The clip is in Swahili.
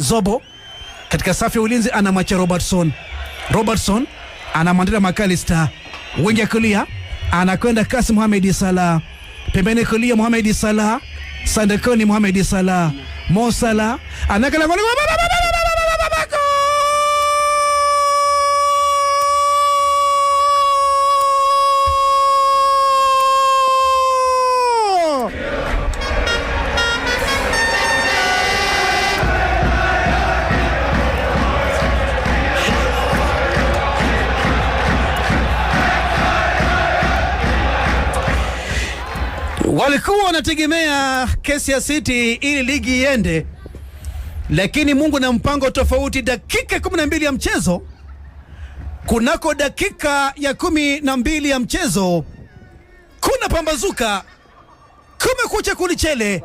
Zobo. Katika safu ya ulinzi anamwacha Robertson anamwandika McAllister. Wingi kulia anakwenda Kasim Mohamed Salah. Pembeni kulia Mohamed Salah. Sandekoni Mohamed Salah. Mo Salah anakala goli. Walikuwa wanategemea kesi ya City ili ligi iende, lakini Mungu na mpango tofauti. Dakika 12 ya mchezo, kunako dakika ya 12 ya mchezo kuna pambazuka, kumekucha kulichele.